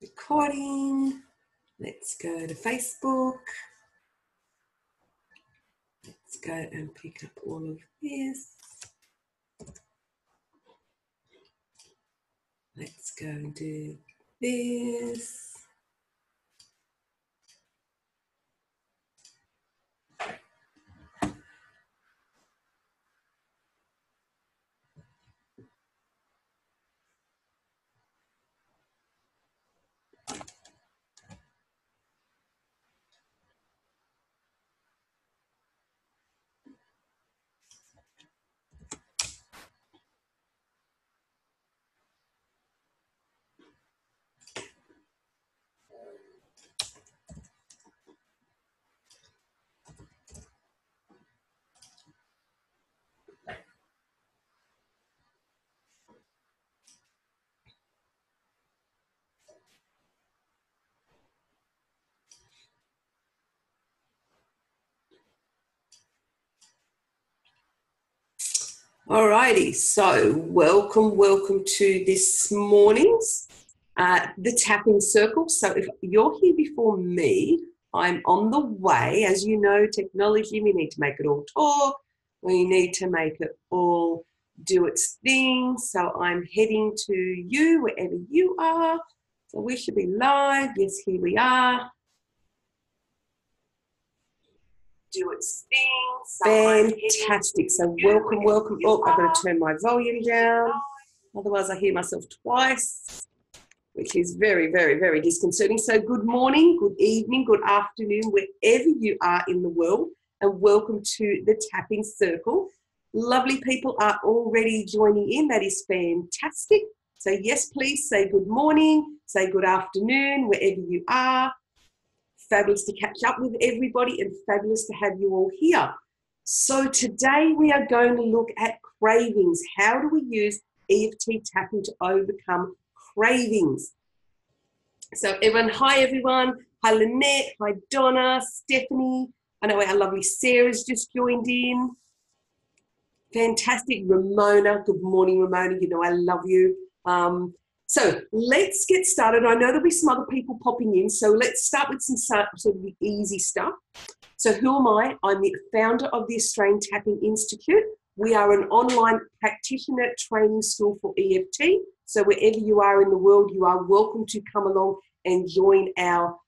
Recording. Let's go to Facebook. Let's go and pick up all of this. Let's go and do this. Alrighty, so welcome to this morning's the tapping circle. So if you're here before me, I'm on the way. As you know, technology, we need to make it all talk. We need to make it all do its thing. So I'm heading to you wherever you are. So we should be live. Yes, here we are. Do its thing. Fantastic. So welcome. Oh, I've got to turn my volume down. Otherwise I hear myself twice, which is very disconcerting. So good morning, good evening, good afternoon, wherever you are in the world, and welcome to the Tapping Circle. Lovely people are already joining in. That is fantastic. So yes, please say good morning, say good afternoon, wherever you are. Fabulous to catch up with everybody and fabulous to have you all here. So today we are going to look at cravings. How do we use EFT tapping to overcome cravings? So everyone, hi everyone. Hi Lynette, hi Donna, Stephanie. I know our lovely Sarah's just joined in. Fantastic. Ramona, good morning Ramona. You know I love you. So let's get started. I know there'll be some other people popping in, so let's start with some sort of the easy stuff. So who am I? I'm the founder of the Australian Tapping Institute. We are an online practitioner training school for EFT. So wherever you are in the world, you are welcome to come along and join our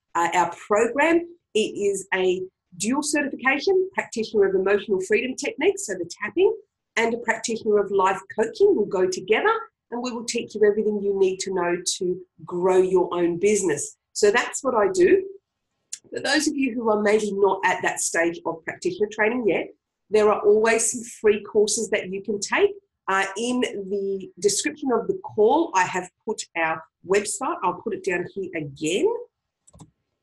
program. It is a dual certification, practitioner of emotional freedom techniques, so the tapping, and a practitioner of life coaching will go together. And we will teach you everything you need to know to grow your own business. So that's what I do. For those of you who are maybe not at that stage of practitioner training yet, there are always some free courses that you can take. In the description of the call, I have put our website. I'll put it down here again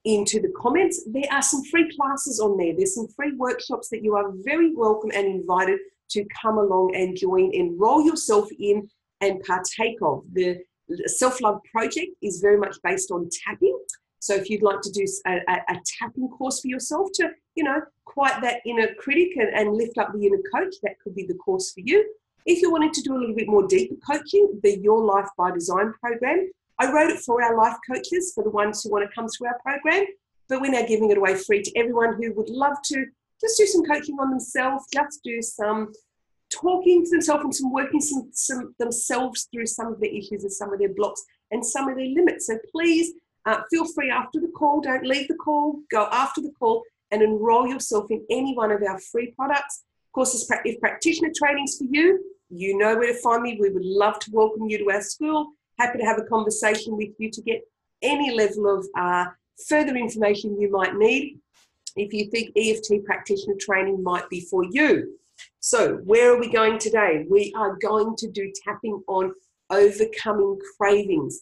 into the comments. There are some free classes on there. There's some free workshops that you are very welcome and invited to come along and join, enroll yourself in and partake of. The Self-Love Project is very much based on tapping. So if you'd like to do a tapping course for yourself to, you know, quiet that inner critic and lift up the inner coach, that could be the course for you. If you wanted to do a little bit more deeper coaching, the Your Life by Design program, I wrote it for our life coaches, for the ones who want to come through our program, but we're now giving it away free to everyone who would love to just do some coaching on themselves, just do some talking to themselves and some working some themselves through some of their issues and some of their blocks and some of their limits. So please feel free after the call, don't leave the call, go after the call and enroll yourself in any one of our free products. Of course, if practitioner training's for you, you know where to find me. We would love to welcome you to our school. Happy to have a conversation with you to get any level of further information you might need if you think EFT practitioner training might be for you. So where are we going today? We are going to do tapping on overcoming cravings.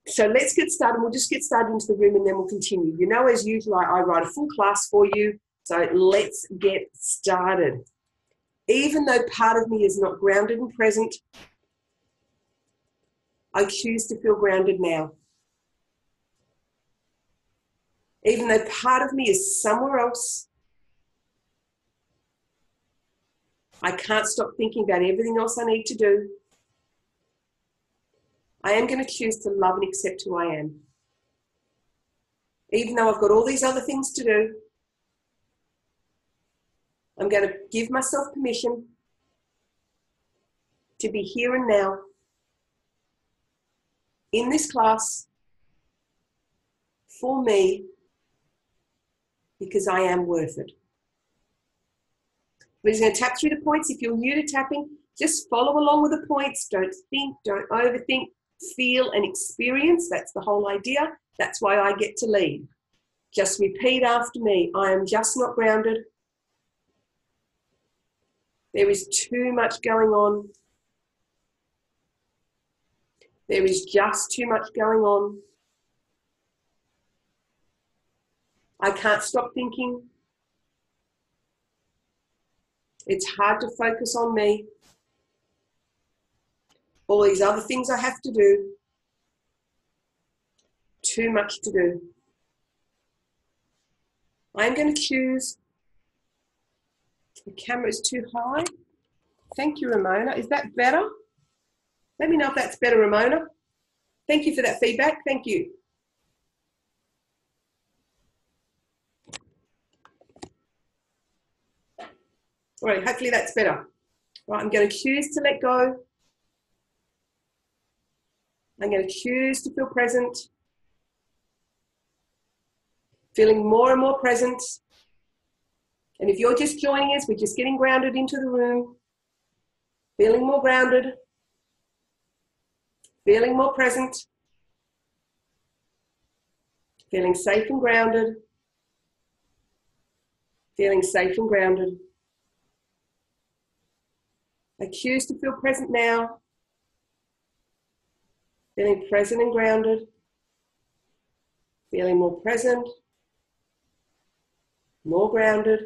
So let's get started. We'll just get started into the room and then we'll continue. You know, as usual, I write a full class for you. So let's get started. Even though part of me is not grounded and present, I choose to feel grounded now. Even though part of me is somewhere else, I can't stop thinking about everything else I need to do. I am going to choose to love and accept who I am. Even though I've got all these other things to do, I'm going to give myself permission to be here and now in this class for me, because I am worth it. We're just going to tap through the points. If you're new to tapping, just follow along with the points. Don't think, don't overthink, feel and experience. That's the whole idea. That's why I get to lead. Just repeat after me. I am just not grounded. There is too much going on. There is just too much going on. I can't stop thinking. It's hard to focus on me. All these other things I have to do. Too much to do. I'm going to choose. The camera is too high. Thank you, Ramona. Is that better? Let me know if that's better, Ramona. Thank you for that feedback. Thank you. All right, hopefully that's better. Right, I'm going to choose to let go. I'm going to choose to feel present. Feeling more and more present. And if you're just joining us, we're just getting grounded into the room. Feeling more grounded. Feeling more present. Feeling safe and grounded. Feeling safe and grounded. I choose to feel present now. Feeling present and grounded. Feeling more present. More grounded.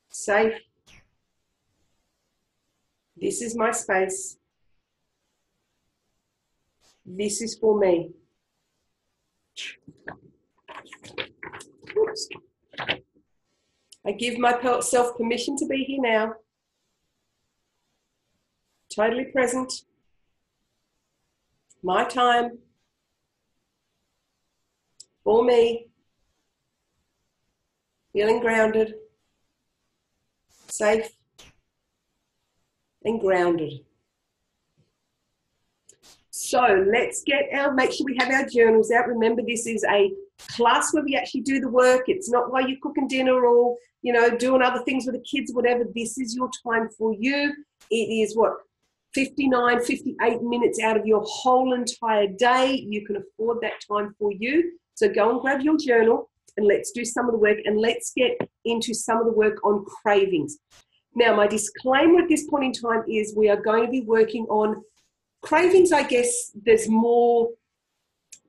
Safe. This is my space. This is for me. Oops. I give myself permission to be here now. Totally present. My time. For me. Feeling grounded. Safe. And grounded. So let's make sure we have our journals out. Remember, this is a class where we actually do the work. It's not while you're cooking dinner or, doing other things with the kids, whatever. This is your time for you. It is 59, 58 minutes out of your whole entire day. You can afford that time for you. So go and grab your journal and let's do some of the work, and let's get into some of the work on cravings. Now, my disclaimer at this point in time is we are going to be working on cravings. I guess there's more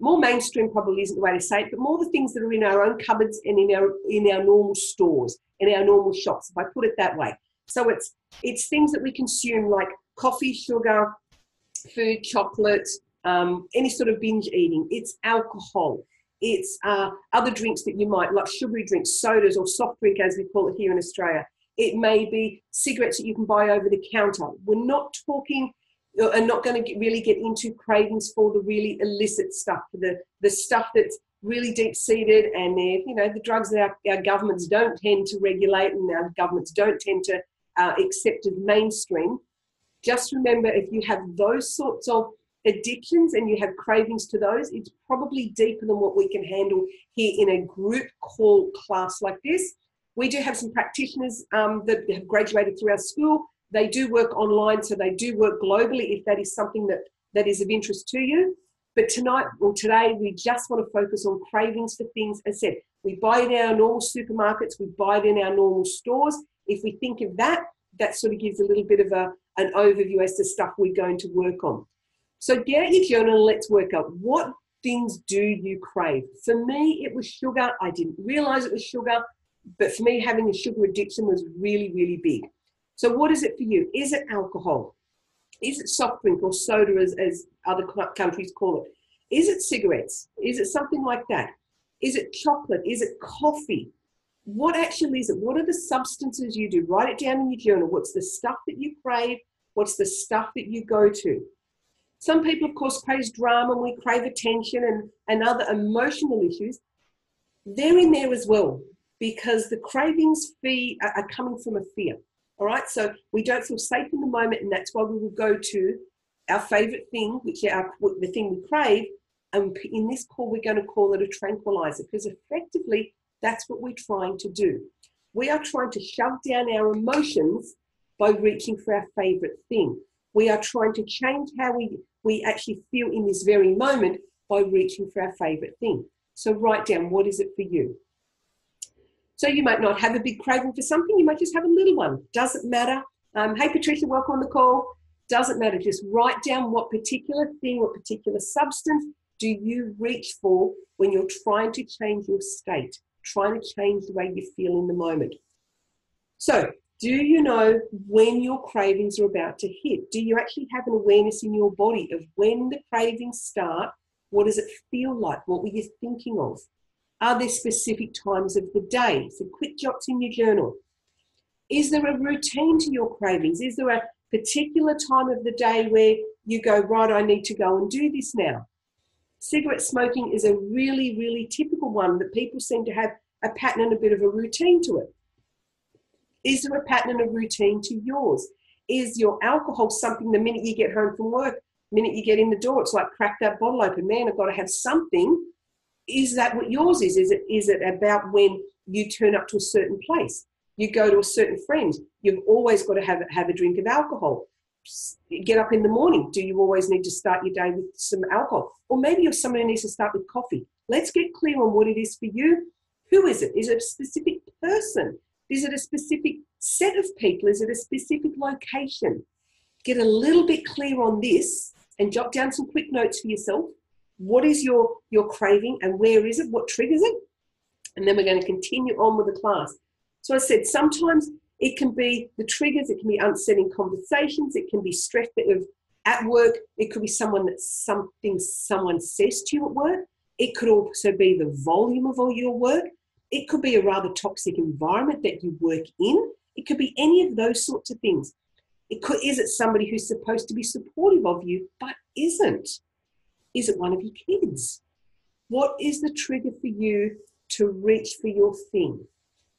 mainstream, probably isn't the way to say it, but more the things that are in our own cupboards and in our normal stores, in our normal shops, if I put it that way. So it's things that we consume like coffee, sugar, food, chocolate, any sort of binge eating. It's alcohol. It's other drinks that you might, like sugary drinks, sodas, or soft drink as we call it here in Australia. It may be cigarettes that you can buy over the counter. We're not talking and not going to really get into cravings for the really illicit stuff, the stuff that's really deep-seated, and the drugs that our governments don't tend to regulate and our governments don't tend to accept as mainstream. Just remember, if you have those sorts of addictions and you have cravings to those, it's probably deeper than what we can handle here in a group call class like this. We do have some practitioners that have graduated through our school. They do work online, so they do work globally if that is something that is of interest to you. But tonight or today, we just want to focus on cravings for things. As I said, we buy it in our normal supermarkets, we buy it in our normal stores. If we think of that, that sort of gives a little bit of an overview as to stuff we're going to work on. So get out your journal and let's work out what things do you crave. For me, it was sugar. I didn't realize it was sugar, but for me, having a sugar addiction was really, really big. So what is it for you? Is it alcohol? Is it soft drink or soda as other countries call it? Is it cigarettes? Is it something like that? Is it chocolate? Is it coffee? What actually is it? What are the substances you do? Write it down in your journal. What's the stuff that you crave? What's the stuff that you go to? Some people, of course, crave drama, and we crave attention and other emotional issues. They're in there as well, because the cravings are coming from a fear. All right, so we don't feel safe in the moment, and that's why we will go to our favorite thing, which is the thing we crave. And in this call, we're going to call it a tranquilizer, because effectively that's what we're trying to do. We are trying to shove down our emotions by reaching for our favorite thing. We are trying to change how we actually feel in this very moment by reaching for our favorite thing. So write down, what is it for you? So you might not have a big craving for something, you might just have a little one. Doesn't matter. Hey Patricia, welcome on the call. Doesn't matter. Just write down what particular thing, what particular substance do you reach for when you're trying to change your state, trying to change the way you feel in the moment. So do you know when your cravings are about to hit? Do you actually have an awareness in your body of when the cravings start? What does it feel like? What were you thinking of? Are there specific times of the day? So quick jots in your journal. Is there a routine to your cravings? Is there a particular time of the day where you go, right, I need to go and do this now? Cigarette smoking is a really, really typical one that people seem to have a pattern and a bit of a routine to it. Is there a pattern and a routine to yours? Is your alcohol something the minute you get home from work, the minute you get in the door, it's like crack that bottle open, man, I've got to have something. Is that what yours is? Is it about when you turn up to a certain place? You go to a certain friend, you've always got to have a drink of alcohol. Get up in the morning, do you always need to start your day with some alcohol? Or maybe you're someone who needs to start with coffee. Let's get clear on what it is for you. Who is it? Is it a specific person? Is it a specific set of people? Is it a specific location? Get a little bit clear on this and jot down some quick notes for yourself. What is your craving and where is it? What triggers it? And then we're going to continue on with the class. So I said, sometimes it can be the triggers, it can be unsettling conversations, it can be stress at work, it could be something someone says to you at work, it could also be the volume of all your work, it could be a rather toxic environment that you work in, it could be any of those sorts of things. Is it somebody who's supposed to be supportive of you but isn't? Is it one of your kids? What is the trigger for you to reach for your thing?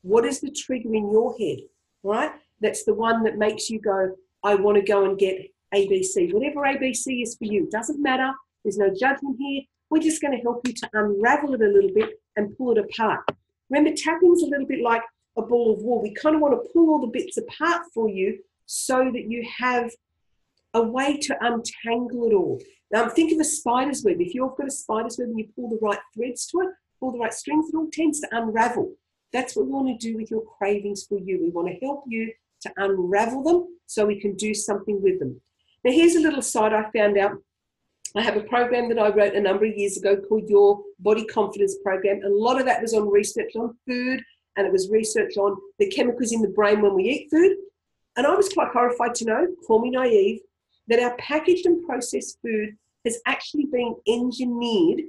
What is the trigger in your head, right? That's the one that makes you go, I want to go and get ABC. Whatever ABC is for you, doesn't matter. There's no judgment here. We're just going to help you to unravel it a little bit and pull it apart. Remember, tapping's a little bit like a ball of wool. We kind of want to pull all the bits apart for you so that you have a way to untangle it all. Now, think of a spider's web. If you've got a spider's web and you pull the right threads to it, pull the right strings, it all tends to unravel. That's what we want to do with your cravings for you. We want to help you to unravel them so we can do something with them. Now, here's a little side I found out. I have a program that I wrote a number of years ago called Your Body Confidence Program. A lot of that was on research on food, and it was research on the chemicals in the brain when we eat food. And I was quite horrified to know, call me naive, that our packaged and processed food has actually been engineered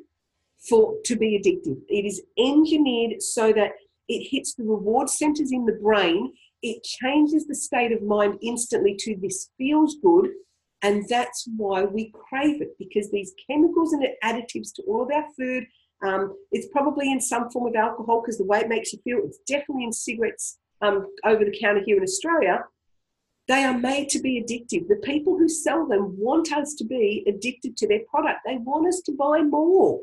to be addictive. It is engineered so that it hits the reward centers in the brain. It changes the state of mind instantly to this feels good. And that's why we crave it, because these chemicals and additives to all of our food, it's probably in some form of alcohol because the way it makes you feel, it's definitely in cigarettes over the counter here in Australia. They are made to be addictive. The people who sell them want us to be addicted to their product. They want us to buy more.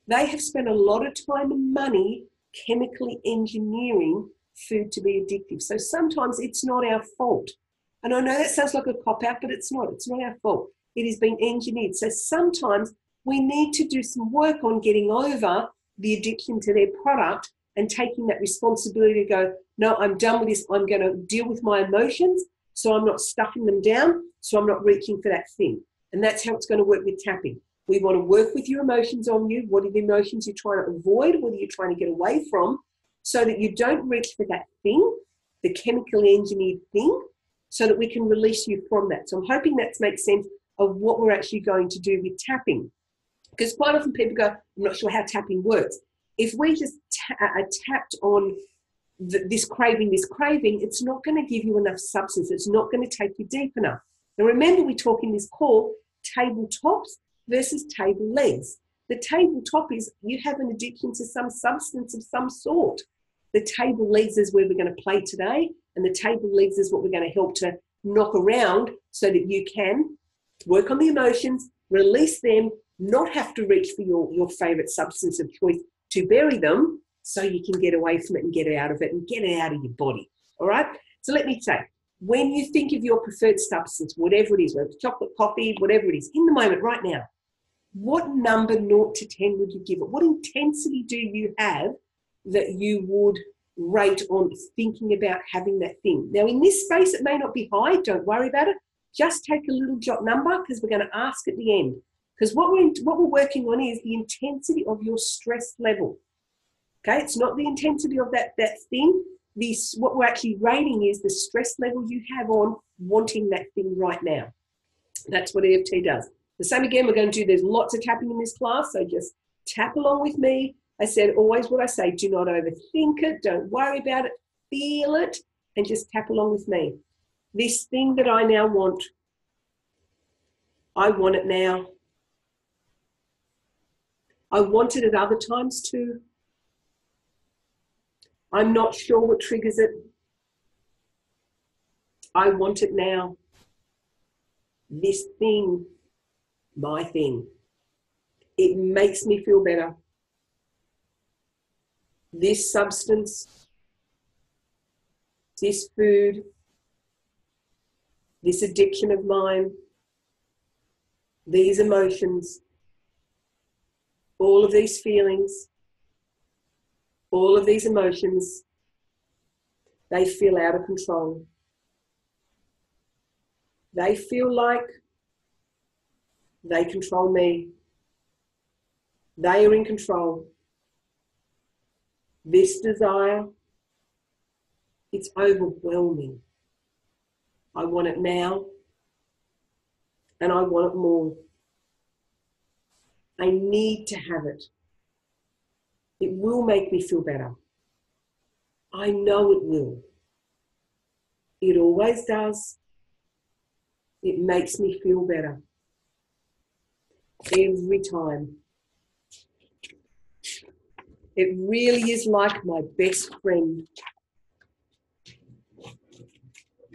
They have spent a lot of time and money chemically engineering food to be addictive. So sometimes it's not our fault. And I know that sounds like a cop-out, but it's not. It's not our fault. It has been engineered. So sometimes we need to do some work on getting over the addiction to their product and taking that responsibility to go, no, I'm done with this. I'm going to deal with my emotions so I'm not stuffing them down, so I'm not reaching for that thing. And that's how it's going to work with tapping. We want to work with your emotions on you. What are the emotions you're trying to avoid? What are you trying to get away from so that you don't reach for that thing, the chemically engineered thing, so that we can release you from that. So I'm hoping that makes sense of what we're actually going to do with tapping. Because quite often people go, I'm not sure how tapping works. If we just tapped on this craving, it's not going to give you enough substance. It's not going to take you deep enough. Now remember, we talk in this call, tabletops versus table legs. The tabletop is you have an addiction to some substance of some sort. The table legs is where we're going to play today, and the table legs is what we're going to help to knock around so that you can work on the emotions, release them, not have to reach for your favorite substance of choice to bury them, so you can get away from it and get out of it and get it out of your body. All right? So let me say, when you think of your preferred substance, whatever it is, whether it's chocolate, coffee, whatever it is, in the moment right now, what number 0 to 10 would you give it? What intensity do you have that you would rate on thinking about having that thing? Now, in this space, it may not be high. Don't worry about it. Just take a little jot number, because we're going to ask at the end. Because what we're working on is the intensity of your stress level. Okay, it's not the intensity of that thing. What we're actually rating is the stress level you have on wanting that thing right now. That's what EFT does. The same again, we're going to do, there's lots of tapping in this class, so just tap along with me. I said always what I say, do not overthink it, don't worry about it, feel it, and just tap along with me. This thing that I now want, I want it now. I want it at other times too. I'm not sure what triggers it. I want it now. This thing, my thing, it makes me feel better. This substance, this food, this addiction of mine, these emotions, all of these feelings, all of these emotions, they feel out of control. They feel like they control me. They are in control. This desire, it's overwhelming. I want it now, and I want it more. I need to have it. It will make me feel better. I know it will. It always does. It makes me feel better. Every time. It really is like my best friend.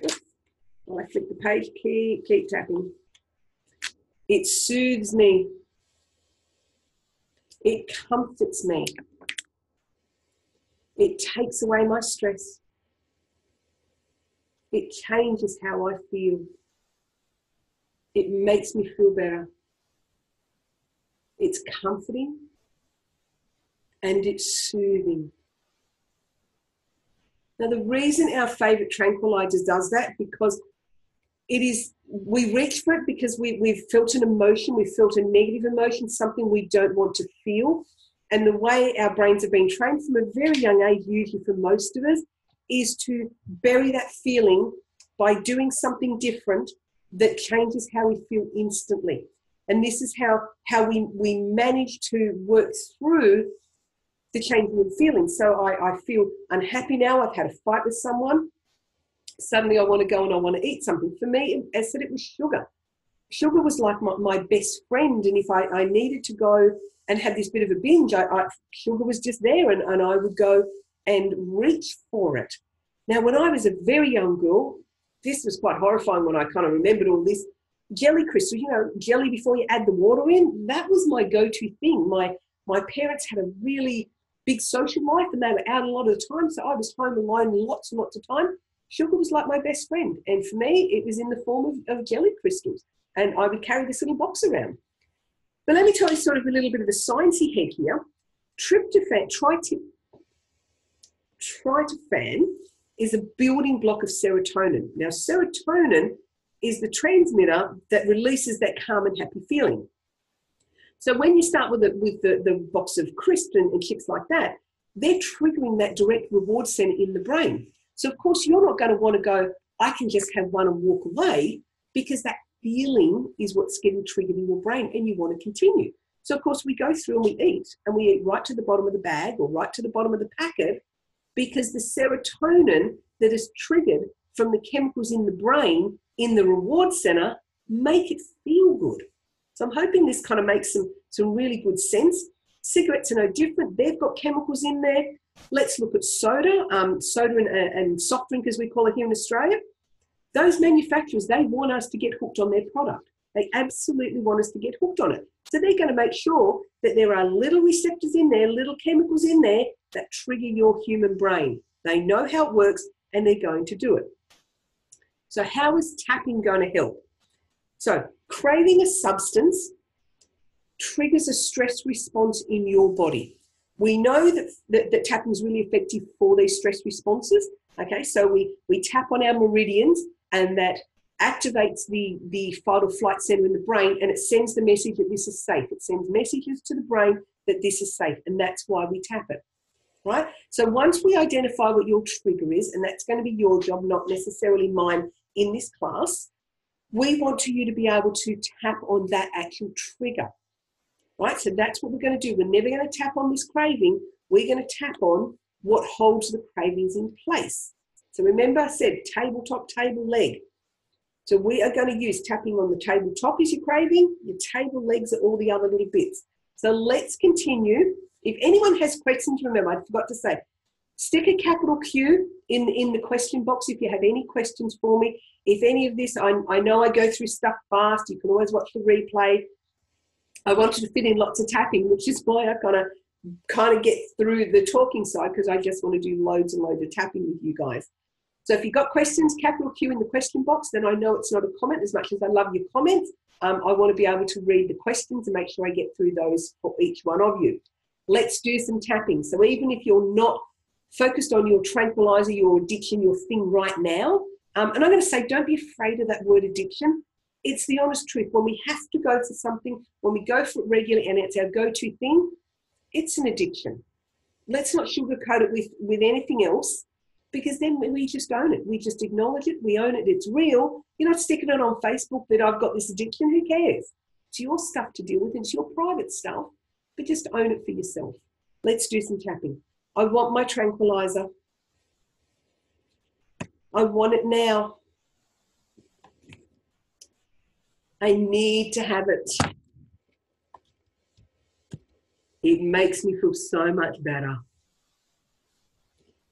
I flip the page, keep tapping. It soothes me. It comforts me. It takes away my stress. It changes how I feel. It makes me feel better. It's comforting and it's soothing. Now, the reason our favourite tranquilizer does that, because we reach for it because we've felt an emotion, we've felt a negative emotion, something we don't want to feel. And the way our brains have been trained from a very young age, usually for most of us, is to bury that feeling by doing something different that changes how we feel instantly. And this is how we manage to work through the changing in feelings. So I feel unhappy now, I've had a fight with someone, suddenly I want to go and I want to eat something. For me, as I said, it was sugar. Sugar was like my best friend, and if I needed to go and have this bit of a binge, sugar was just there, and I would go and reach for it. Now, when I was a very young girl, this was quite horrifying when I kind of remembered all this. Jelly crystals, jelly before you add the water in, that was my go-to thing. My parents had a really big social life and they were out a lot of the time, so I was home alone lots and lots of time. Sugar was like my best friend, and for me, it was in the form of jelly crystals, and I would carry this little box around. But let me tell you sort of a little bit of a sciencey head here. Tryptophan is a building block of serotonin. Now, serotonin is the transmitter that releases that calm and happy feeling. So when you start with the box of crisps and chips like that, they're triggering that direct reward center in the brain. So, of course, you're not going to want to go, I can just have one and walk away, because that feeling is what's getting triggered in your brain and you want to continue. So, of course, we go through and we eat right to the bottom of the bag or right to the bottom of the packet, because the serotonin that is triggered from the chemicals in the brain in the reward center make it feel good. So I'm hoping this kind of makes some really good sense. Cigarettes are no different. They've got chemicals in there. Let's look at soda, soda and soft drink, as we call it here in Australia. Those manufacturers, they want us to get hooked on their product. They absolutely want us to get hooked on it. So they're going to make sure that there are little receptors in there, little chemicals in there that trigger your human brain. They know how it works and they're going to do it. So how is tapping going to help? So craving a substance triggers a stress response in your body. We know that tapping is really effective for these stress responses. Okay, so we tap on our meridians and that activates the fight or flight center in the brain, and it sends the message that this is safe. It sends messages to the brain that this is safe, and that's why we tap it, right? So once we identify what your trigger is, and that's going to be your job, not necessarily mine in this class, we want you to be able to tap on that actual trigger, right? So that's what we're going to do. We're never going to tap on this craving. We're going to tap on what holds the cravings in place. So remember I said tabletop, table leg. So we are going to use tapping on the tabletop is your craving, your table legs are all the other little bits. So let's continue. If anyone has questions, remember, I forgot to say, stick a capital Q in the question box if you have any questions for me. If any of this, I know I go through stuff fast. You can always watch the replay. I wanted to fit in lots of tapping, which is why I kind of get through the talking side, because I just want to do loads and loads of tapping with you guys. So if you've got questions, capital Q in the question box, then I know it's not a comment. As much as I love your comments, I want to be able to read the questions and make sure I get through those for each one of you. Let's do some tapping. So even if you're not focused on your tranquilizer, your addiction, your thing right now, and I'm going to say, don't be afraid of that word addiction. It's the honest truth. When we have to go for something, when we go for it regularly and it's our go-to thing, it's an addiction. Let's not sugarcoat it with anything else, because then we just own it. We just acknowledge it. We own it. It's real. You're not sticking it on Facebook that I've got this addiction. Who cares? It's your stuff to deal with. It's your private stuff, but just own it for yourself. Let's do some tapping. I want my tranquilizer. I want it now. I need to have it. It makes me feel so much better.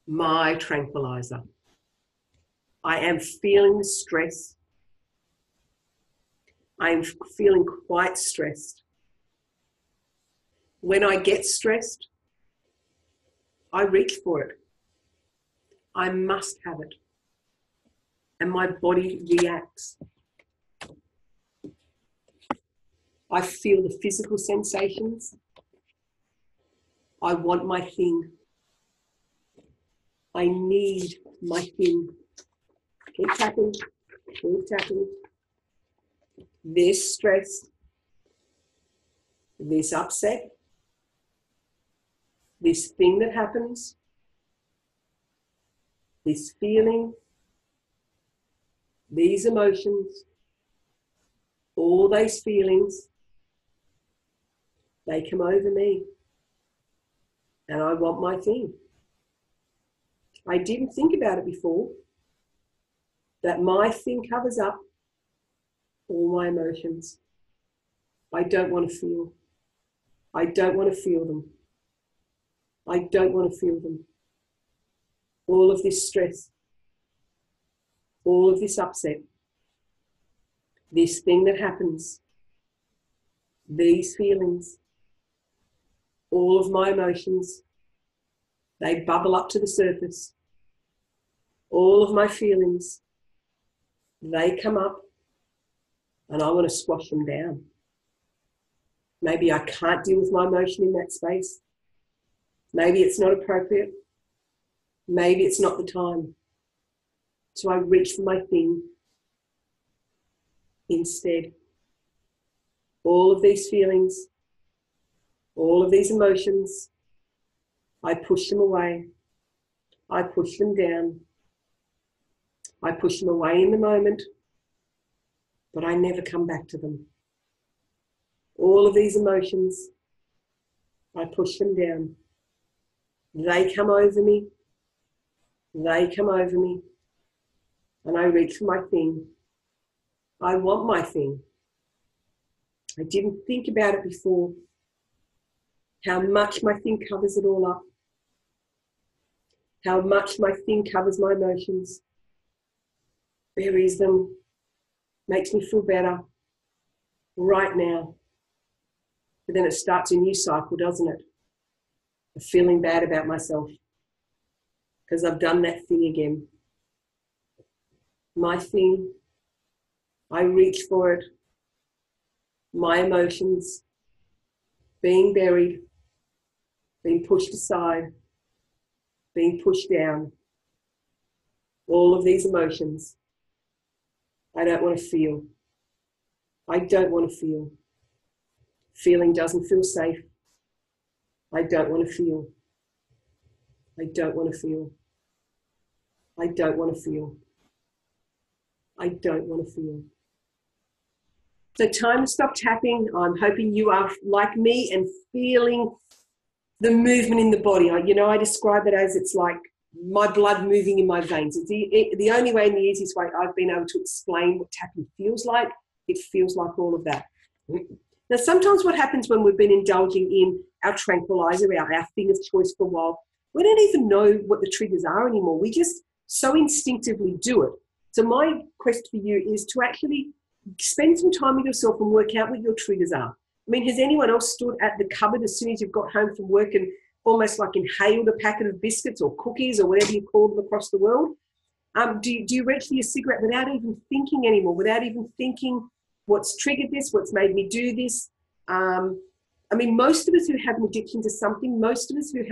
My tranquilizer. I am feeling the stress. I am feeling quite stressed. When I get stressed, I reach for it. I must have it. And my body reacts. I feel the physical sensations. I want my thing. I need my thing. Keep tapping. Keep tapping. This stress, this upset, this thing that happens, this feeling, these emotions, all those feelings, they come over me. And I want my thing. I didn't think about it before, that my thing covers up all my emotions. I don't want to feel. I don't want to feel them. I don't want to feel them. All of this stress, all of this upset, this thing that happens, these feelings, all of my emotions, they bubble up to the surface. All of my feelings, they come up and I want to squash them down. Maybe I can't deal with my emotion in that space. Maybe it's not appropriate. Maybe it's not the time. So I reach for my thing instead. All of these feelings, all of these emotions, I push them away. I push them down. I push them away in the moment, but I never come back to them. All of these emotions, I push them down. They come over me. They come over me. And I reach for my thing. I want my thing. I didn't think about it before. How much my thing covers it all up. How much my thing covers my emotions. Buries them. Makes me feel better right now. But then it starts a new cycle, doesn't it? Of feeling bad about myself because I've done that thing again. My thing, I reach for it. My emotions being buried, being pushed aside, being pushed down. All of these emotions I don't want to feel. I don't want to feel. Feeling doesn't feel safe. I don't want to feel. I don't want to feel. I don't want to feel. I don't want to feel. So time to stop tapping. I'm hoping you are like me and feeling the movement in the body. I describe it as it's like my blood moving in my veins. It's the only way and the easiest way I've been able to explain what tapping feels like. It feels like all of that. Now, sometimes what happens when we've been indulging in our tranquilizer, our thing of choice for a while, we don't even know what the triggers are anymore. We just so instinctively do it. So my quest for you is to actually spend some time with yourself and work out what your triggers are. I mean, has anyone else stood at the cupboard as soon as you've got home from work and almost like inhaled a packet of biscuits or cookies or whatever you call them across the world? Do you reach for your cigarette without even thinking anymore, without even thinking what's triggered this, what's made me do this? I mean, most of us who have an addiction to something, most of us who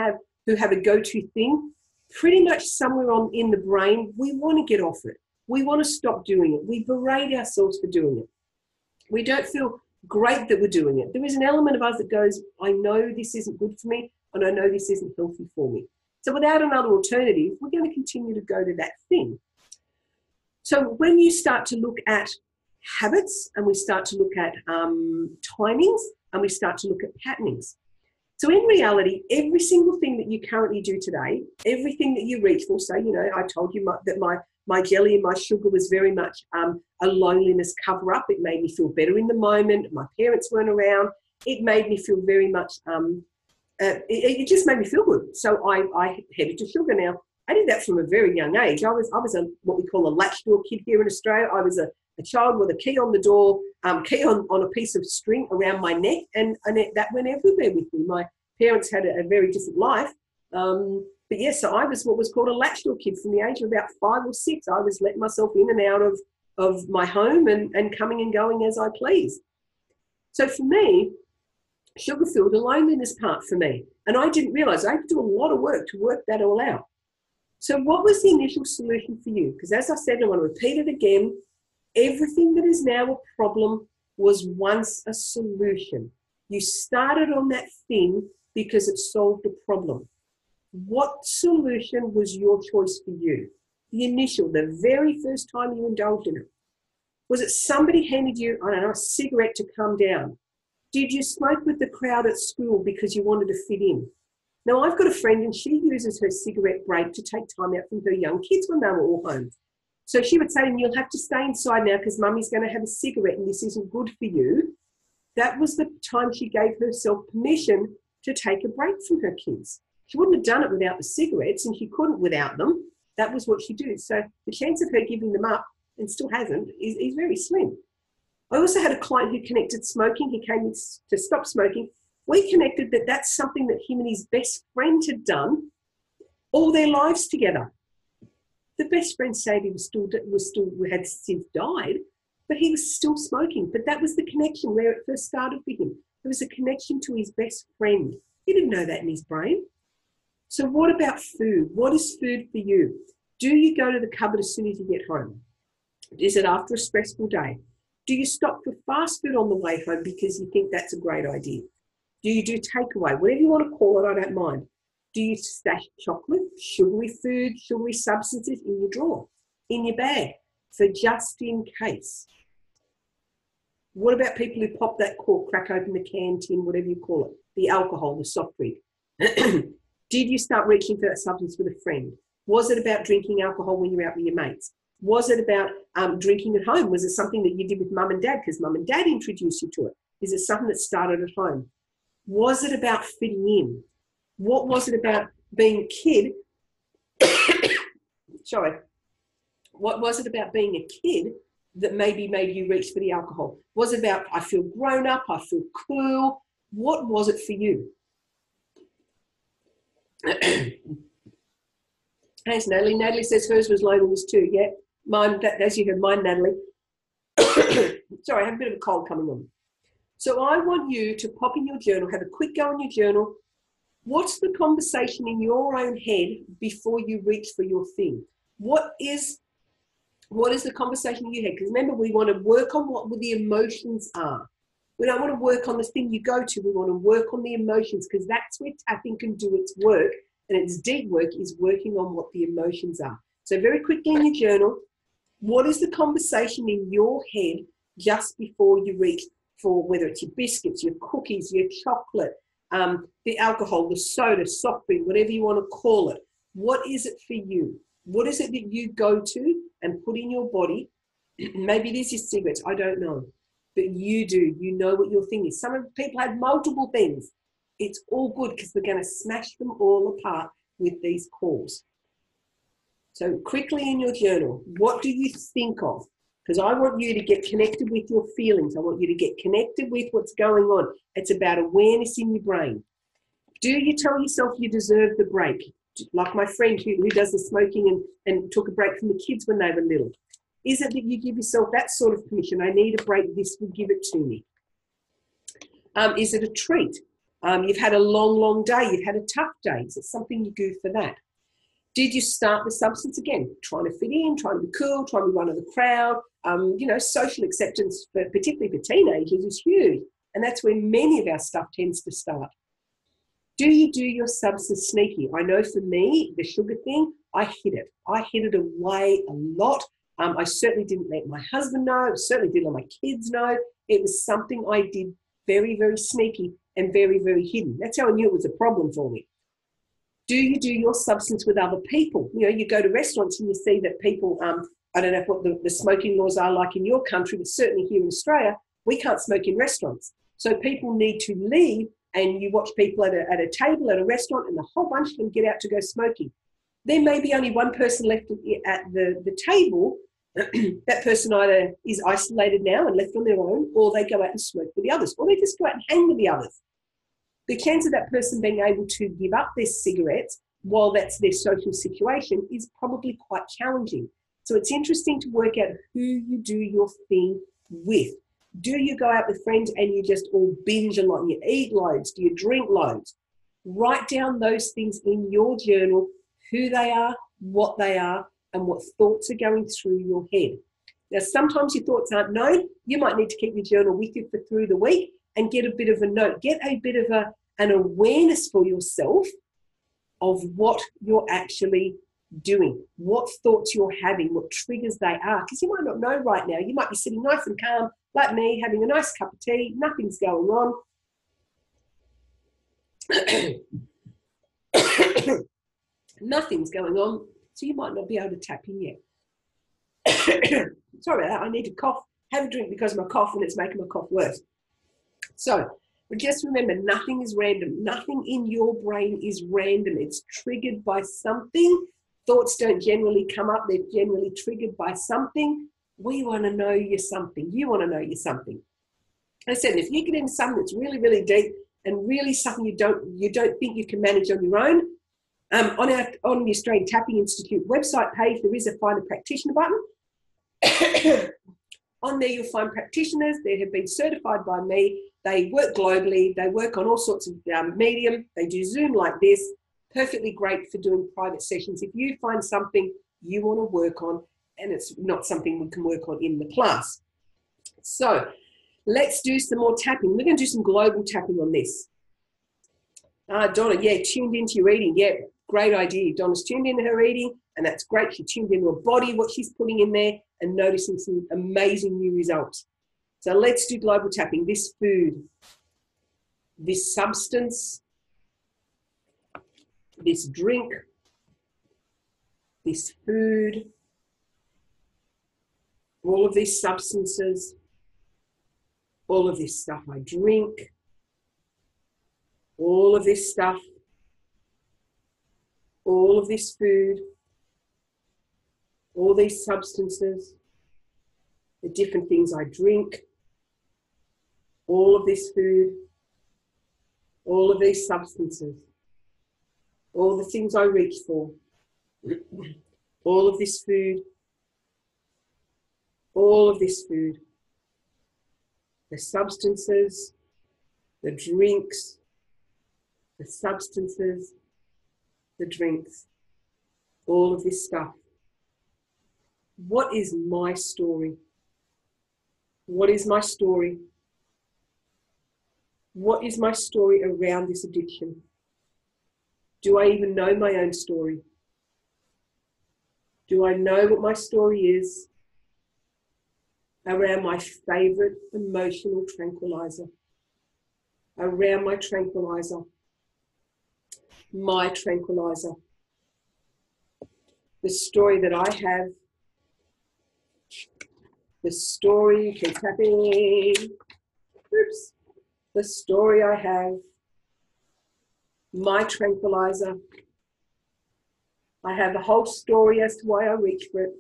have a go-to thing, pretty much somewhere in the brain, we want to get off it. We want to stop doing it. We berate ourselves for doing it. We don't feel great that we're doing it. There is an element of us that goes, I know this isn't good for me, and I know this isn't healthy for me. So without another alternative, we're going to continue to go to that thing. So when you start to look at habits and we start to look at timings and we start to look at patternings. So in reality, every single thing that you currently do today, everything that you reach for, say, I told you that my jelly and my sugar was very much a loneliness cover-up. It made me feel better in the moment. My parents weren't around. It made me feel very much, it just made me feel good. So I headed to sugar. Now, I did that from a very young age. I was what we call a latch door kid here in Australia. I was a child with a key on the door, key on a piece of string around my neck, and that went everywhere with me. My parents had a very different life. But yes, so I was what was called a latch door kid from the age of about 5 or 6. I was letting myself in and out of my home and coming and going as I pleased. So for me, sugar filled the loneliness part for me. And I didn't realize I had to do a lot of work to work that all out. So what was the initial solution for you? Because as I said, I want to repeat it again, everything that is now a problem was once a solution. You started on that thing because it solved a problem. What solution was your choice for you? The very first time you indulged in it. Was it somebody handed you, I don't know, a cigarette to calm down? Did you smoke with the crowd at school because you wanted to fit in? Now, I've got a friend and she uses her cigarette break to take time out from her young kids when they were all home. So she would say to me, you'll have to stay inside now because mummy's going to have a cigarette and this isn't good for you. That was the time she gave herself permission to take a break from her kids. She wouldn't have done it without the cigarettes and she couldn't without them. That was what she did. So the chance of her giving them up, and still hasn't, is very slim. I also had a client who connected smoking. He came to stop smoking. We connected that that's something that him and his best friend had done all their lives together. The best friend said he had since died, but he was still smoking. But that was the connection where it first started for him. There was a connection to his best friend. He didn't know that in his brain. So what about food? What is food for you? Do you go to the cupboard as soon as you get home? Is it after a stressful day? Do you stop for fast food on the way home because you think that's a great idea? Do you do takeaway? Whatever you want to call it, I don't mind. Do you stash chocolate, sugary food, sugary substances in your drawer, in your bag, for just in case? What about people who pop that cork, crack open the can, tin, whatever you call it, the alcohol, the soft drink? Did you start reaching for that substance with a friend? Was it about drinking alcohol when you're out with your mates? Was it about drinking at home? Was it something that you did with mum and dad because mum and dad introduced you to it? Is it something that started at home? Was it about fitting in? What was it about being a kid? Sorry. What was it about being a kid that maybe made you reach for the alcohol? Was it about, I feel grown up, I feel cool? What was it for you? Thanks, Natalie. Natalie says hers was loneliness too. Yeah, mine, as you heard, mine, Natalie. Sorry, I have a bit of a cold coming on. So I want you to pop in your journal, have a quick go in your journal. What's the conversation in your own head before you reach for your thing? What is the conversation in your head? Because remember, we want to work on what the emotions are. We don't want to work on the thing you go to. We want to work on the emotions, because that's where tapping can do its work. And its deep work is working on what the emotions are. So very quickly in your journal, what is the conversation in your head just before you reach for, whether it's your biscuits, your cookies, your chocolate, the alcohol, the soda, soft drink, whatever you want to call it. What is it for you? What is it that you go to and put in your body? Maybe it is your cigarettes, I don't know. But you do, you know what your thing is. Some people have multiple things. It's all good, because we're going to smash them all apart with these calls. So quickly in your journal, what do you think of? Because I want you to get connected with your feelings. I want you to get connected with what's going on. It's about awareness in your brain. Do you tell yourself you deserve the break? Like my friend who does the smoking and took a break from the kids when they were little. Is it that you give yourself that sort of permission? I need a break. This will give it to me. Is it a treat? You've had a long, long day. You've had a tough day. Is it something you do for that? Did you start the substance again? Trying to fit in, trying to be cool, trying to be one of the crowd. Social acceptance, particularly for teenagers, is huge. And that's where many of our stuff tends to start. Do you do your substance sneaky? I know for me, the sugar thing, I hid it. I hid it away a lot. I certainly didn't let my husband know. I certainly didn't let my kids know. It was something I did very, very sneaky and very, very hidden. That's how I knew it was a problem for me. Do you do your substance with other people? You go to restaurants and you see that people, I don't know what the smoking laws are like in your country, but certainly here in Australia, we can't smoke in restaurants. So people need to leave, and you watch people at a table at a restaurant, and a whole bunch of them get out to go smoking. There may be only one person left at the table. That person either is isolated now and left on their own, or they go out and smoke with the others, or they just go out and hang with the others. The chance of that person being able to give up their cigarettes while that's their social situation is probably quite challenging. So it's interesting to work out who you do your thing with. Do you go out with friends and you just all binge a lot and you eat loads? Do you drink loads? Write down those things in your journal, who they are, what they are, and what thoughts are going through your head. Now, sometimes your thoughts aren't known. You might need to keep your journal with you for through the week and get a bit of a note. Get a bit of an awareness for yourself of what you're actually doing, what thoughts you're having, what triggers they are. Because you might not know right now. You might be sitting nice and calm, like me, having a nice cup of tea. Nothing's going on. Nothing's going on. So you might not be able to tap in yet. Sorry about that. I need to cough, have a drink because of my cough, and it's making my cough worse. So just remember, nothing is random. Nothing in your brain is random. It's triggered by something. Thoughts don't generally come up. They're generally triggered by something. We want to know you're something. You want to know you're something. As I said, if you get into something that's really, really deep and really something you don't think you can manage on your own, on the Australian Tapping Institute website page, there is a Find a Practitioner button. On there, you'll find practitioners that have been certified by me. They work globally. They work on all sorts of medium. They do Zoom like this. Perfectly great for doing private sessions. If you find something you want to work on and it's not something we can work on in the class. So let's do some more tapping. We're going to do some global tapping on this. Donna, yeah, tuned into your reading. Yeah, great idea. Donna's tuned into her reading, and that's great. She tuned into her body, what she's putting in there, and noticing some amazing new results. So let's do global tapping. This food, this substance, this drink, this food, all of these substances, all of this stuff I drink, all of this stuff, all of this food, all these substances, the different things I drink, all of this food, all of these substances, all the things I reach for, all of this food, all of this food, the substances, the drinks, the substances, the drinks, all of this stuff. What is my story? What is my story? What is my story around this addiction? Do I even know my own story? Do I know what my story is around my favourite emotional tranquilizer? Around my tranquilizer. My tranquilizer. The story that I have. The story, keep tapping. Oops. The story I have. My tranquilizer. I have a whole story as to why I reach for it.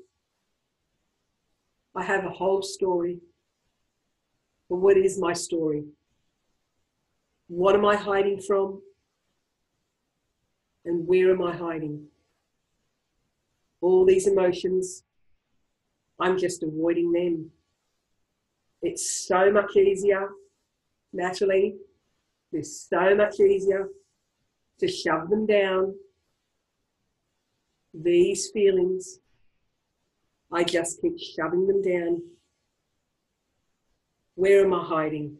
I have a whole story. But what is my story? What am I hiding from? And where am I hiding? All these emotions, I'm just avoiding them. It's so much easier, Natalie, it's so much easier to shove them down. These feelings, I just keep shoving them down. Where am I hiding?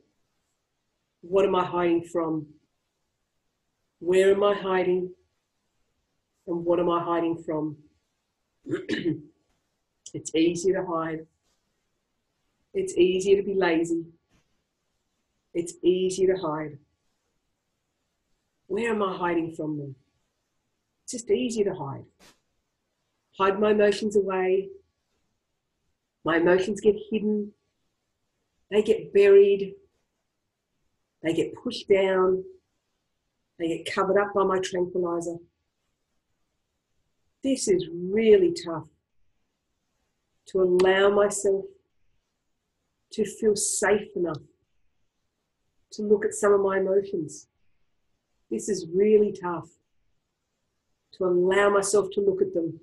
What am I hiding from? Where am I hiding? And what am I hiding from? It's easy to hide. It's easier to be lazy. It's easy to hide. Where am I hiding from them? It's just easy to hide. Hide my emotions away. My emotions get hidden. They get buried. They get pushed down. They get covered up by my tranquilizer. This is really tough, to allow myself to feel safe enough to look at some of my emotions. This is really tough, to allow myself to look at them.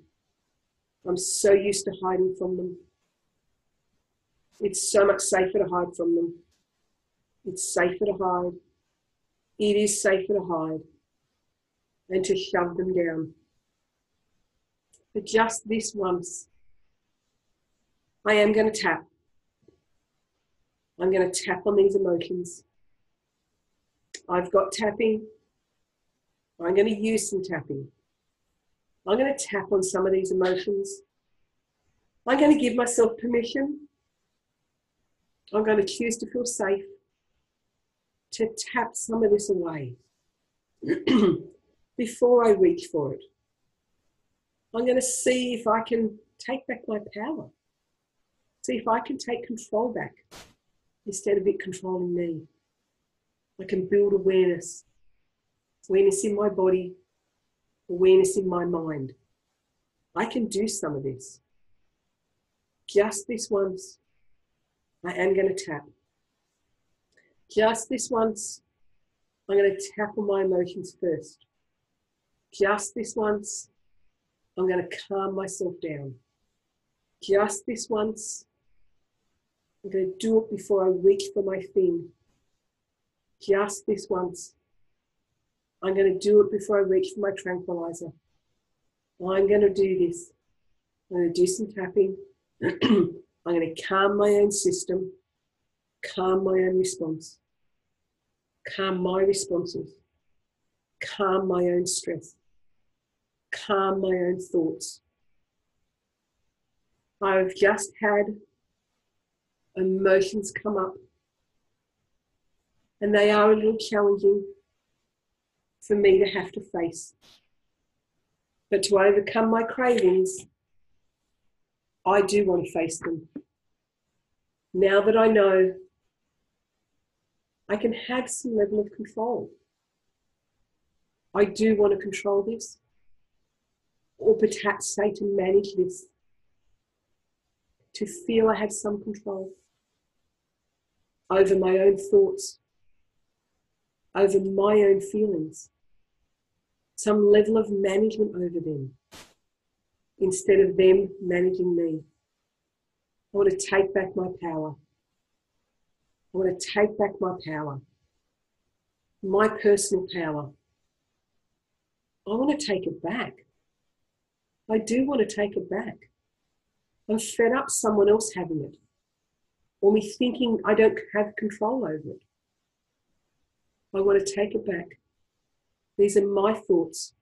I'm so used to hiding from them. It's so much safer to hide from them. It's safer to hide. It is safer to hide and to shove them down. But just this once, I am going to tap. I'm going to tap on these emotions. I've got tapping. I'm going to use some tapping. I'm going to tap on some of these emotions. I'm going to give myself permission. I'm going to choose to feel safe to tap some of this away before I reach for it. I'm going to see if I can take back my power. See if I can take control back instead of it controlling me. I can build awareness. Awareness in my body, awareness in my mind. I can do some of this. Just this once, I am going to tap. Just this once, I'm going to tap on my emotions first. Just this once, I'm going to calm myself down. Just this once, I'm going to do it before I reach for my thing. Just this once, I'm going to do it before I reach for my tranquilizer. I'm going to do this. I'm going to do some tapping. I'm going to calm my own system, calm my own response, calm my responses, calm my own stress, calm my own thoughts. I've just had emotions come up, and they are a little challenging for me to have to face. But to overcome my cravings, I do want to face them. Now that I know I can have some level of control. I do want to control this, or perhaps say to manage this, to feel I have some control over my own thoughts, over my own feelings, some level of management over them, instead of them managing me. I want to take back my power. I want to take back my power, my personal power. I want to take it back. I do want to take it back. I'm fed up someone else having it, or me thinking I don't have control over it. I want to take it back. These are my thoughts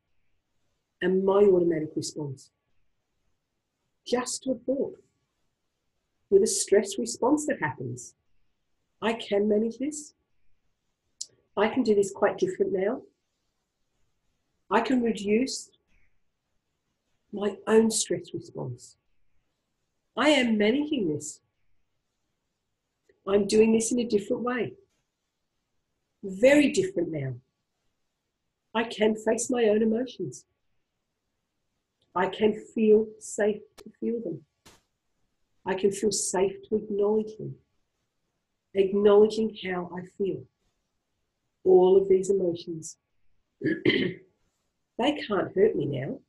and my automatic response. Just a thought with a stress response that happens. I can manage this. I can do this quite different now. I can reduce my own stress response. I am managing this. I'm doing this in a different way. Very different now. I can face my own emotions. I can feel safe to feel them. I can feel safe to acknowledge them. Acknowledging how I feel. All of these emotions. They can't hurt me now.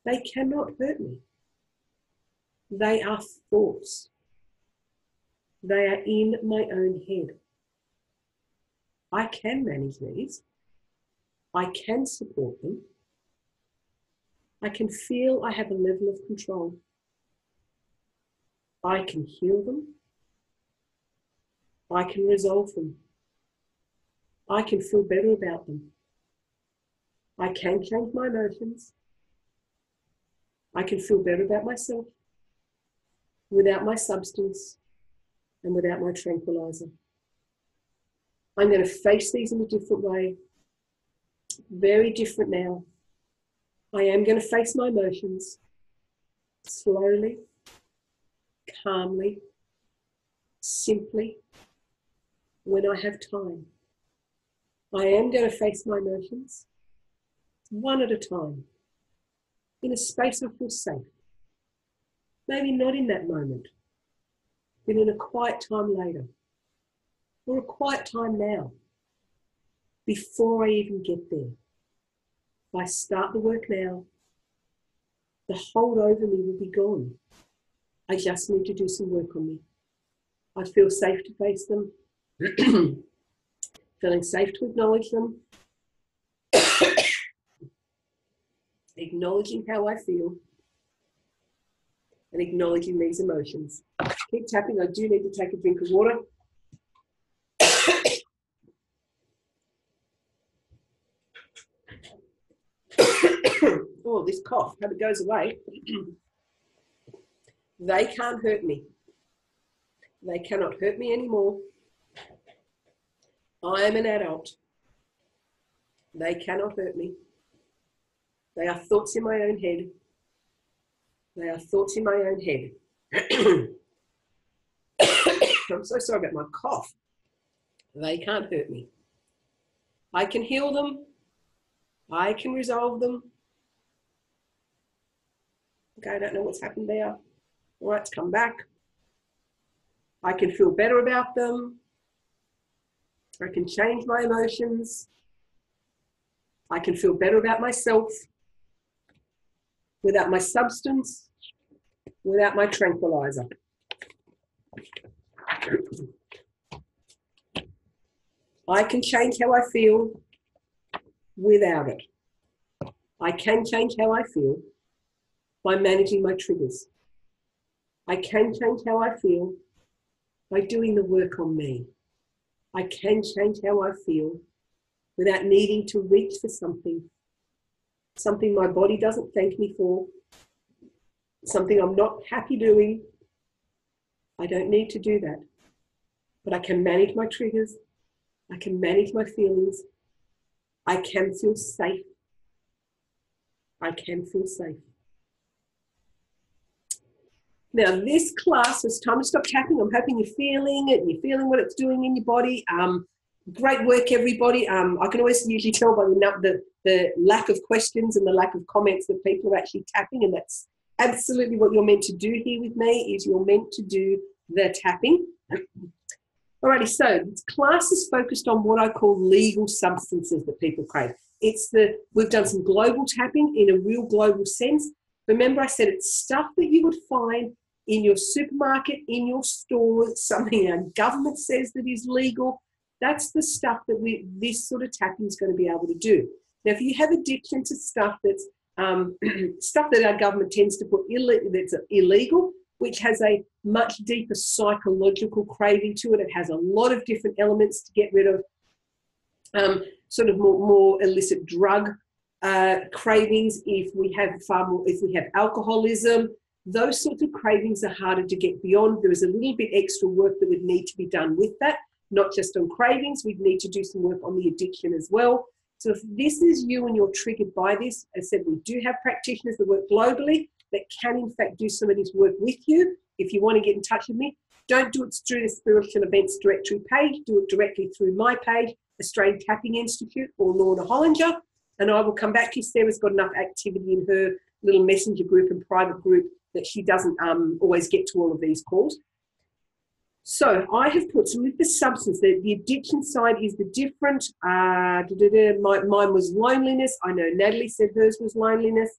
They cannot hurt me. They are thoughts. They are in my own head. I can manage these. I can support them. I can feel I have a level of control. I can heal them. I can resolve them. I can feel better about them. I can change my emotions. I can feel better about myself without my substance and without my tranquilizer. I'm going to face these in a different way. Very different now. I am going to face my emotions slowly, calmly, simply, when I have time. I am going to face my emotions one at a time, in a space I feel safe. Maybe not in that moment, but in a quiet time later, or a quiet time now, before I even get there. If I start the work now, the hold over me will be gone. I just need to do some work on me. I feel safe to face them, feeling safe to acknowledge them, acknowledging how I feel, and acknowledging these emotions. Keep tapping. I do need to take a drink of water. Oh, this cough, hope it goes away. They can't hurt me. They cannot hurt me anymore. I am an adult. They cannot hurt me. They are thoughts in my own head. They are thoughts in my own head. I'm so sorry about my cough. They can't hurt me. I can heal them. I can resolve them. Okay, I don't know what's happened there. All right, it's come back. I can feel better about them. I can change my emotions. I can feel better about myself without my substance, without my tranquilizer. I can change how I feel without it. I can change how I feel by managing my triggers. I can change how I feel by doing the work on me. I can change how I feel without needing to reach for something my body doesn't thank me for, something I'm not happy doing. I don't need to do that. But I can manage my triggers. I can manage my feelings. I can feel safe. I can feel safe. Now, this class, it's time to stop tapping. I'm hoping you're feeling it and you're feeling what it's doing in your body. Great work, everybody. I can always usually tell by the lack of questions and the lack of comments that people are actually tapping, and that's absolutely what you're meant to do here with me, is you're meant to do the tapping. Alrighty, so this class is focused on what I call legal substances that people crave. We've done some global tapping in a real global sense. Remember, I said it's stuff that you would find in your supermarket, in your store, something our government says that is legal. That's the stuff that this sort of tapping is going to be able to do. Now, if you have addiction to stuff that's stuff that our government tends to put that's illegal, which has a much deeper psychological craving to it, it has a lot of different elements to get rid of, sort of more illicit drug cravings. If we have alcoholism, those sorts of cravings are harder to get beyond. There is a little bit extra work that would need to be done with that, not just on cravings. We'd need to do some work on the addiction as well. So if this is you and you're triggered by this, as I said, we do have practitioners that work globally that can in fact do some of this work with you. If you want to get in touch with me, don't do it through the Spiritual Events Directory page. Do it directly through my page, Australian Tapping Institute, or Lorna Hollinger, and I will come back to you. Sarah's got enough activity in her little messenger group and private group that she doesn't always get to all of these calls. So I have put some with the substance. The addiction side is the different. Mine was loneliness. I know Natalie said hers was loneliness.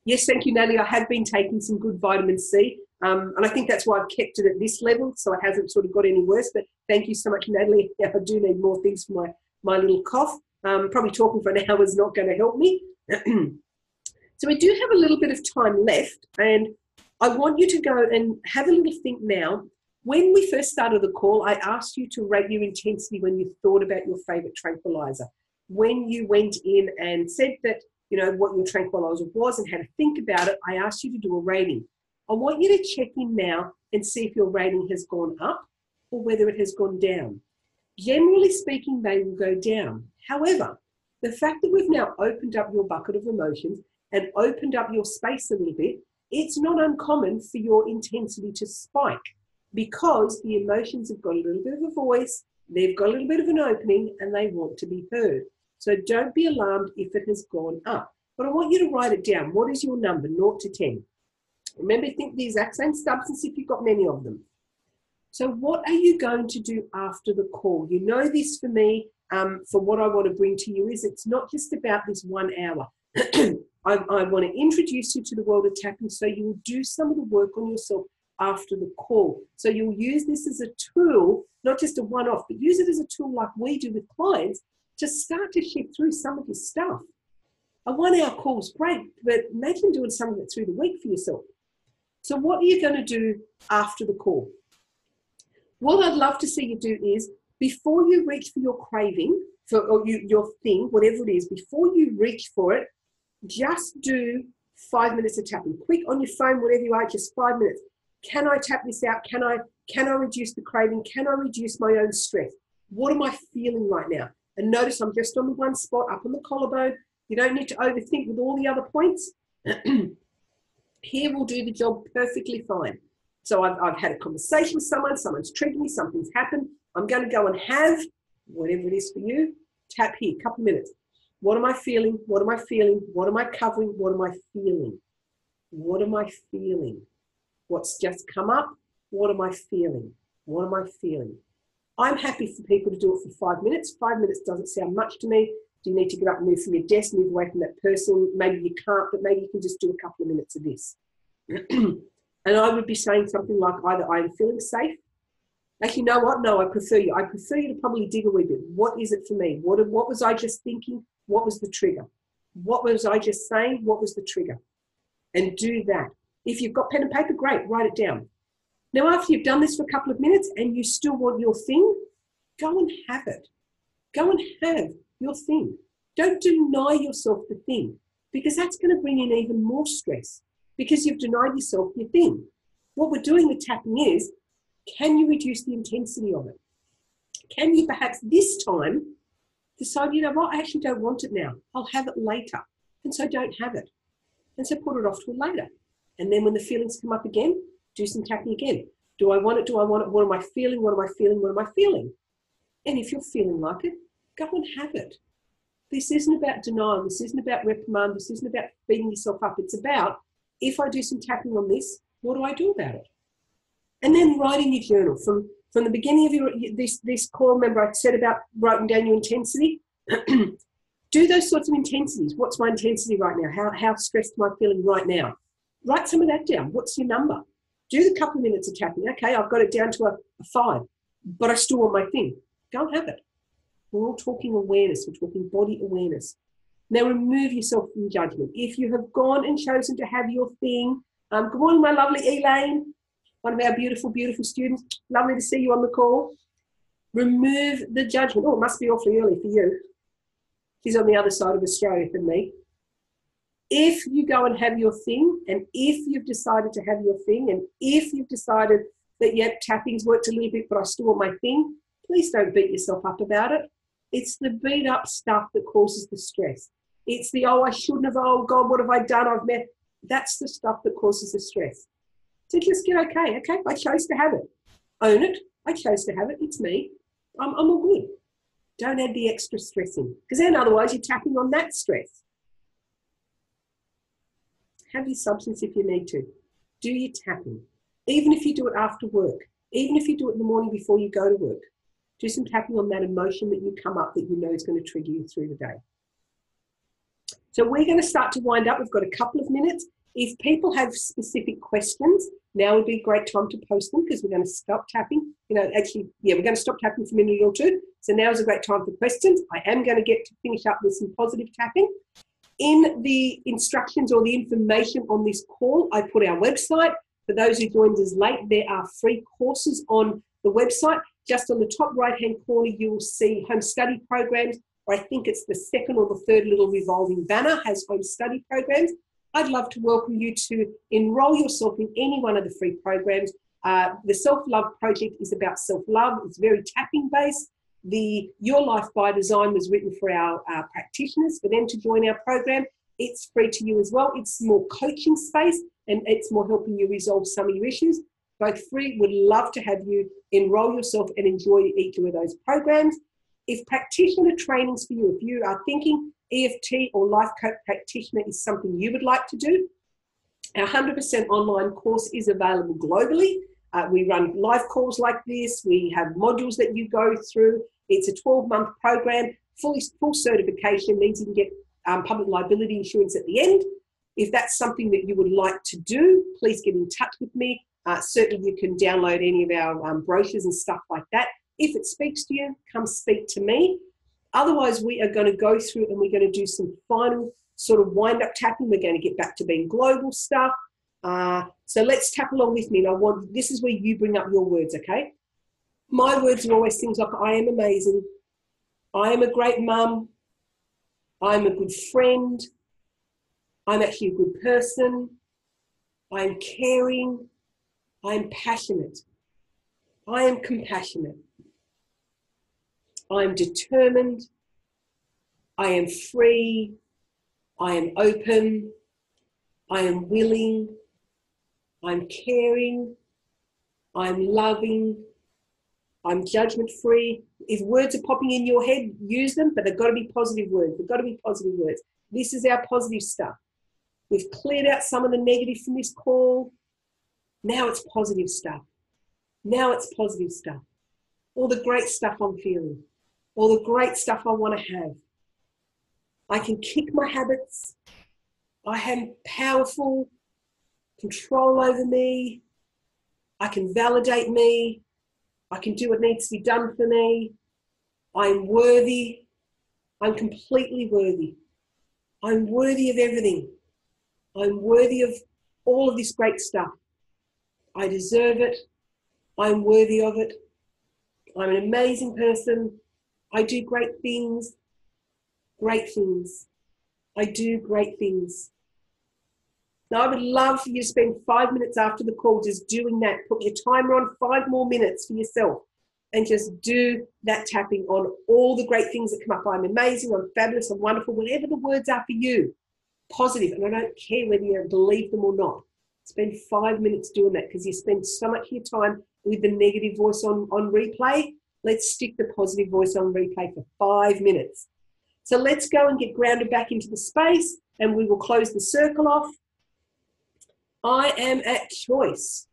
Yes, thank you, Natalie. I have been taking some good vitamin C, and I think that's why I've kept it at this level, so it hasn't sort of got any worse. But thank you so much, Natalie. I do need more things for my little cough. Probably talking for an hour is not going to help me. So we do have a little bit of time left, and I want you to go and have a little think now. When we first started the call, I asked you to rate your intensity when you thought about your favourite tranquilizer. When you went in and said that, you know, what your tranquilizer was and had to think about it, I asked you to do a rating. I want you to check in now and see if your rating has gone up or whether it has gone down. Generally speaking, they will go down. However, the fact that we've now opened up your bucket of emotions and opened up your space a little bit, it's not uncommon for your intensity to spike because the emotions have got a little bit of a voice, they've got a little bit of an opening, and they want to be heard. So don't be alarmed if it has gone up. But I want you to write it down. What is your number, 0 to 10? Remember, think the exact same substance if you've got many of them. So what are you going to do after the call? You know this for me, for what I want to bring to you is it's not just about this 1 hour. I want to introduce you to the world of tapping so you will do some of the work on yourself after the call. So you'll use this as a tool, not just a one-off, but use it as a tool like we do with clients to start to shift through some of your stuff. A 1 hour call is great, but imagine doing some of it through the week for yourself. So what are you going to do after the call? What I'd love to see you do is, before you reach for your craving, your thing, whatever it is, before you reach for it, just do 5 minutes of tapping. Quick on your phone, whatever you are, just 5 minutes. Can I tap this out? Can I reduce the craving? Can I reduce my own stress? What am I feeling right now? And notice I'm just on the one spot, up on the collarbone. You don't need to overthink with all the other points. Here will do the job perfectly fine. So I've had a conversation with someone, someone's triggered me, something's happened. I'm going to go and have, whatever it is for you, tap here, a couple of minutes. What am I feeling? What am I feeling? What am I covering? What am I feeling? What am I feeling? What's just come up? What am I feeling? What am I feeling? I'm happy for people to do it for 5 minutes. 5 minutes doesn't sound much to me. Do you need to get up and move from your desk, move away from that person? Maybe you can't, but maybe you can just do a couple of minutes of this. And I would be saying something like either I'm feeling safe. Actually, you know what? No, I prefer you. I prefer you to probably dig a wee bit. What is it for me? What was I just thinking? What was the trigger? What was I just saying? What was the trigger? And do that. If you've got pen and paper, great, write it down. Now, after you've done this for a couple of minutes and you still want your thing, go and have it. Go and have your thing. Don't deny yourself the thing, because that's going to bring in even more stress because you've denied yourself your thing. What we're doing with tapping is, can you reduce the intensity of it? Can you perhaps this time decide, you know what, I actually don't want it now. I'll have it later. And so don't have it. And so put it off till later. And then when the feelings come up again, do some tapping again. Do I want it? Do I want it? What am I feeling? What am I feeling? What am I feeling? And if you're feeling like it, go and have it. This isn't about denial. This isn't about reprimand. This isn't about beating yourself up. It's about, if I do some tapping on this, what do I do about it? And then write in your journal. From the beginning of this call, remember I said about writing down your intensity? Do those sorts of intensities. What's my intensity right now? How stressed am I feeling right now? Write some of that down. What's your number? Do the couple of minutes of tapping. Okay, I've got it down to a 5, but I still want my thing. Go and have it. We're all talking awareness. We're talking body awareness. Now remove yourself from judgment. If you have gone and chosen to have your thing, good morning, my lovely Elaine, one of our beautiful, beautiful students. Lovely to see you on the call. Remove the judgment. Oh, it must be awfully early for you. She's on the other side of Australia than me. If you go and have your thing, and if you've decided to have your thing, and if you've decided that, yep, tapping's worked a little bit, but I still want my thing, please don't beat yourself up about it. It's the beat up stuff that causes the stress. It's the, oh, I shouldn't have, oh God, what have I done? I've met. That's the stuff that causes the stress. So just get okay, I chose to have it. Own it, I chose to have it, it's me. I'm all good. Don't add the extra stress in, because then otherwise you're tapping on that stress. Have your substance if you need to. Do your tapping. Even if you do it after work, even if you do it in the morning before you go to work, do some tapping on that emotion that you come up that you know is going to trigger you through the day. So we're going to start to wind up. We've got a couple of minutes. If people have specific questions, now would be a great time to post them, because we're going to stop tapping. We're going to stop tapping for a minute or two. So now is a great time for questions. I am going to get to finish up with some positive tapping. In the instructions or the information on this call, I put our website. For those who joined us late, there are free courses on the website. Just on the top right-hand corner, you will see home study programs, or I think it's the second or the third little revolving banner has home study programs. I'd love to welcome you to enroll yourself in any one of the free programs. The Self-Love Project is about self-love. It's very tapping-based. The Your Life by Design was written for our practitioners, for them to join our program. It's free to you as well. It's more coaching space, and it's more helping you resolve some of your issues. Both free. Would love to have you enroll yourself and enjoy each of those programs. If practitioner trainings for you, if you are thinking EFT or life coach practitioner is something you would like to do, our 100% online course is available globally. We run live calls like this. We have modules that you go through. It's a 12-month program. Full certification means you can get public liability insurance at the end. If that's something that you would like to do, please get in touch with me. Certainly you can download any of our brochures and stuff like that. If it speaks to you, come speak to me. Otherwise, we are going to go through and we're going to do some final sort of wind-up tapping. We're going to get back to being global stuff. So let's tap along with me. And this is where you bring up your words, okay? My words are always things like, I am amazing. I am a great mum. I'm a good friend. I'm actually a good person. I'm caring. I'm passionate. I am compassionate. I am determined. I am free. I am open. I am willing. I'm caring. I'm loving. I'm judgment-free. If words are popping in your head, use them, but they've got to be positive words. They've got to be positive words. This is our positive stuff. We've cleared out some of the negative from this call. Now it's positive stuff. Now it's positive stuff. All the great stuff I'm feeling. All the great stuff I want to have. I can kick my habits. I have powerful control over me. I can validate me. I can do what needs to be done for me. I'm worthy. I'm completely worthy. I'm worthy of everything. I'm worthy of all of this great stuff. I deserve it. I'm worthy of it. I'm an amazing person. I do great things. Great things. I do great things. Now, I would love for you to spend 5 minutes after the call just doing that. Put your timer on 5 more minutes for yourself and just do that tapping on all the great things that come up. I'm amazing, I'm fabulous, I'm wonderful, whatever the words are for you. Positive, and I don't care whether you believe them or not. Spend 5 minutes doing that, because you spend so much of your time with the negative voice on replay. Let's stick the positive voice on replay for 5 minutes. So let's go and get grounded back into the space, and we will close the circle off. I am at choice.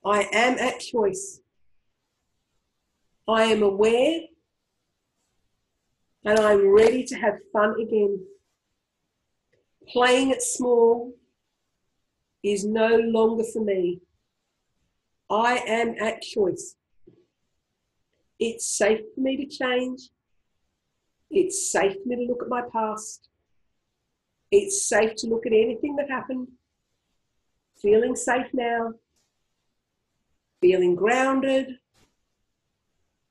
I am at choice. I am aware, and I'm ready to have fun again. Playing it small is no longer for me. I am at choice. It's safe for me to change. It's safe for me to look at my past. It's safe to look at anything that happened. Feeling safe now. Feeling grounded.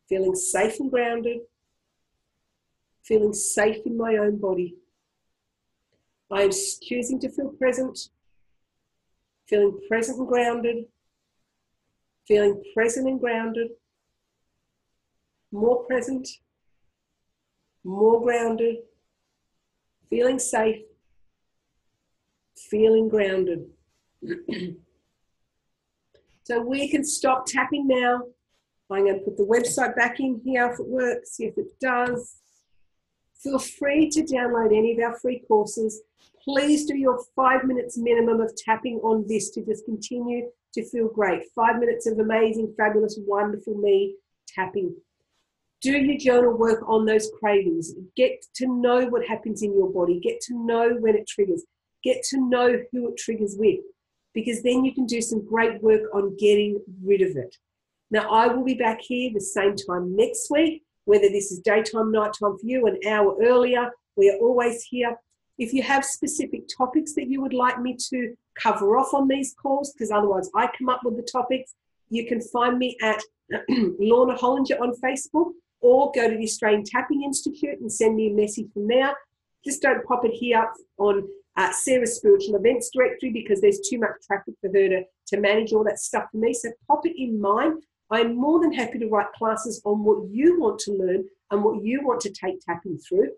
Feeling safe and grounded. Feeling safe in my own body. I am choosing to feel present. Feeling present and grounded. Feeling present and grounded. More present. More grounded. Feeling safe. Feeling grounded. So we can stop tapping now. I'm going to put the website back in here if it works. See if it does. Feel free to download any of our free courses. Please do your 5 minutes minimum of tapping on this to just continue to feel great. 5 minutes of amazing, fabulous, wonderful me tapping. Do your journal work on those cravings. Get to know what happens in your body. Get to know when it triggers. Get to know who it triggers with, because then you can do some great work on getting rid of it. Now, I will be back here the same time next week, whether this is daytime, nighttime for you, an hour earlier. We are always here. If you have specific topics that you would like me to cover off on these calls, because otherwise I come up with the topics, you can find me at Lorna Hollinger on Facebook, or go to the Australian Tapping Institute and send me a message from there. Just don't pop it here on Sarah's Spiritual Events Directory, because there's too much traffic for her to manage all that stuff for me. So pop it in mine. I'm more than happy to write classes on what you want to learn and what you want to take tapping through.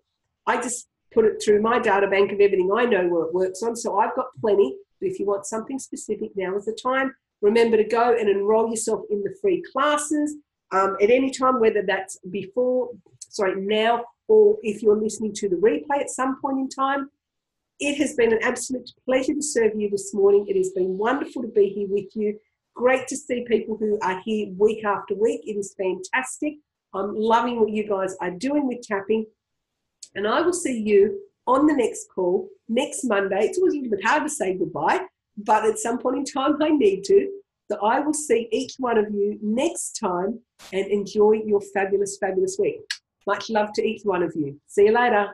I just put it through my data bank of everything I know where it works on. So I've got plenty. But if you want something specific, now is the time. Remember to go and enroll yourself in the free classes at any time, whether that's now, or if you're listening to the replay at some point in time. It has been an absolute pleasure to serve you this morning. It has been wonderful to be here with you. Great to see people who are here week after week. It is fantastic. I'm loving what you guys are doing with tapping. And I will see you on the next call next Monday. It's always a little bit hard to say goodbye, but at some point in time I need to. So I will see each one of you next time, and enjoy your fabulous, fabulous week. Much love to each one of you. See you later.